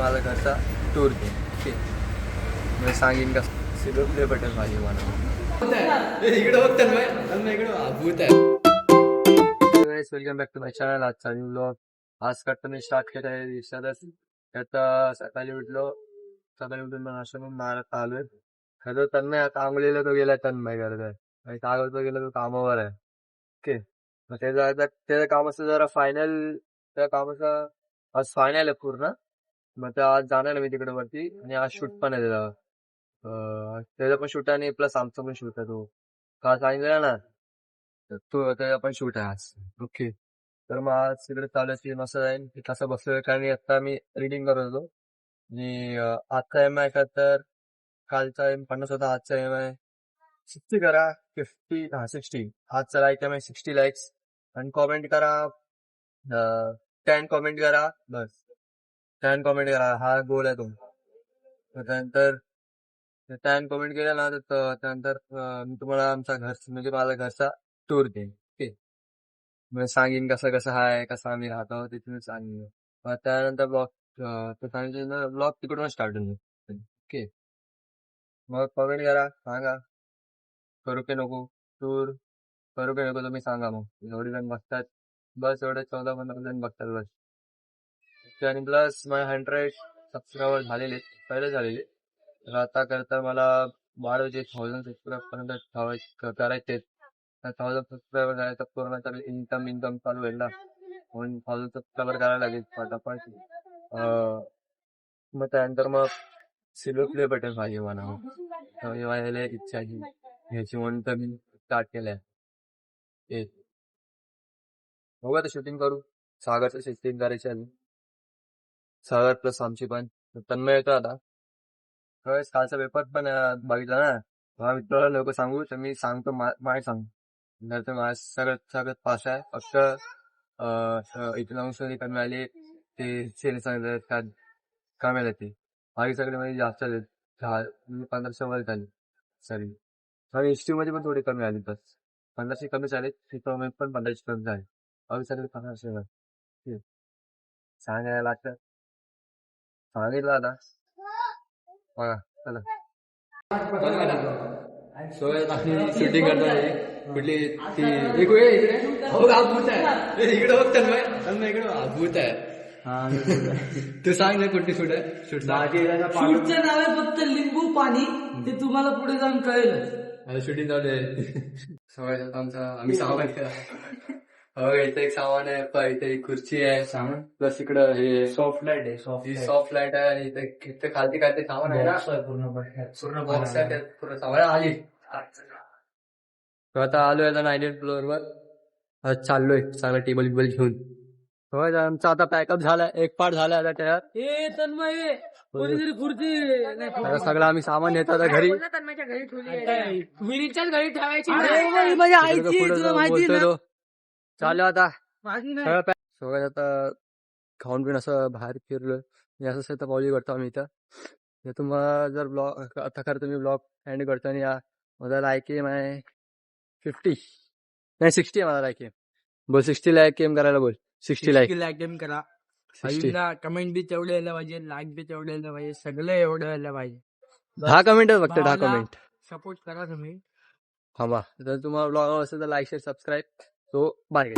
मला घरचा टूर दे. ओके, मी सांगेन का सिल्वर प्ले बटन पाहिजे मला. इकडे बघतात इकडे भूत आहे. Welcome back to my channel. आजचा न्यू ब्लॉग आज करता मी स्टार्ट केला आहे दिवसातच. आता सकाळी उठून मग असं मग मारत आलोय. खरं तन्मय आता आंघोळीला तो गेलाय, तन्मय करत आहे आणि कागद गेला तो कामावर आहे. ओके, मग त्याचं कामाचं जरा फायनल, त्या कामाचा आज फायनल आहे पूर्ण. मग ते आज जाणार आहे मी तिकडे वरती आणि आज शूट पण आहे त्याचा. त्याचा पण शूट आहे आणि प्लस आमचा पण शूट आहे. तो का सांगितलं ना, तो त्याचा पण शूट आहे आज. ओके, तर मग आज तिकडे चालू आहे. मस्त जाईल कसं बसलोय कारण आता मी रिडिंग करत होतो आणि आजचा एम आय का तर कालचा एम 50 होता, आजचा एम आय 60 करा. 60. आजचा लाईक एम आय 60 लाईक्स आणि कॉमेंट करा. 10 कॉमेंट करा, बस 10 कॉमेंट करा, हा गोल आहे तुमचा. त्यानंतर 10 कॉमेंट केलं ना तर त्यानंतर मी तुम्हाला आमचा घर म्हणजे माझा घरचा टूर देईन. ओके, मग सांगेन कसं कसं आहे, कसं आम्ही राहतो तिथून सांगेन. मग त्यानंतर ब्लॉग सांगितलं ब्लॉग तिकडून स्टार्ट होईल. ओके, मग कॉमेंट करा, सांगा करू की नको टूर, करू की नको तुम्ही सांगा. मग एवढे जण बघतात, बस एवढे 14-15 जण बघतात बस. आणि प्लस माझे 100 सबस्क्रायबर झालेले, पहिले झालेले. तर आता करता मला वाढवायचे 1000 सबस्क्राईबर पर्यंत करायचे. 1000 सबस्क्रायबर झाले तर पूर्ण तर इन्कम चालू होईल ना, म्हणून 1000 सबस्क्रायबर करायला लागेल पटापट. मग त्यानंतर मग सिल्वर प्ले बटन पाहिजे मला. माझ्या इच्छा आहे घ्यायची म्हणून तर मी स्टार्ट केलंय. बघू आता शूटिंग करू. सागरचं शूटिंग करायची आहे. सागर प्लस आमची पण तन्मय येतो आता. कालचा पेपर पण बघितला ना, मला मित्राला लोक सांगू तर मी सांगतो माय सांग तर माझ्या सगळ्यात पास आहे. फक्त इथे जाऊन सगळे कमी आले ते सेल सांगितलं कमी आले ते बाकी सगळे म्हणजे जास्त आले. 1500 वर झाले सॉरी. आणि हिस्ट्री मध्ये पण थोडे कमी आले, बस 1500 कमी झाले. पण 1500 कमी झाले. बाकी सगळे 1500 वर सांगायला लागतं. सांगितलं आता बघा चला. शूटिंग करतो कुठली ती इकडे भूत आहे. इकडे बघ तन्मय इकडे भूत आहे. तू सांग ना कुठली शूट आहे. शूटचं नाव आहे फक्त लिंबू पाणी, ते तुम्हाला पुढे जाऊन कळेल. शूटिंग चालू आहे. सगळ्यात आमचा आम्ही सामान इथे एक सामान आहे, इथे एक खुर्ची आहे सामान, प्लस इकडं हे सॉफ्ट लाईट आहे. सॉफ्ट लाईट आहे आणि इथे खालती काय ते सामान आहे ना, पूर्ण बॉक्स आहे त्यात पूर्ण सामान आली. आता आलोय आता 9th फ्लोअर वर चाललोय चांगला टेबल बिबल घेऊन. आमचा आता पॅकअप झाला, एक पार्ट झाला आता त्यात. ए तन्मय कोणीतरी खुर्ची सगळं आम्ही सामान नेतो आता घरी. विहिरीच्याच घरी ठेवायची. माझ्या आईची तुला माहिती ना. चालू आता माझी सगळं आता खाऊन पिऊन असं बाहेर फिरलोय. असं पावली करतो आम्ही इथं. तुम्हाला जर ब्लॉग आता खरं तुम्ही ब्लॉग एंड करतो आणि माझा लाईक आहे माय 50 नाही 60 आहे माझा लाईक आहे. बोल 60 लाईक एम करायला बोल. 60 लाईक एम करा. कमेंट बी तेवढे यायला पाहिजे, लाईक बी तेवढे यायला पाहिजे, सगळं एवढं यायला पाहिजे. 10 कमेंट फक्त 10 कमेंट. सपोर्ट करा तुम्ही. थांबा, जर तुम्हाला ब्लॉग असेल तर like share subscribe. So bye.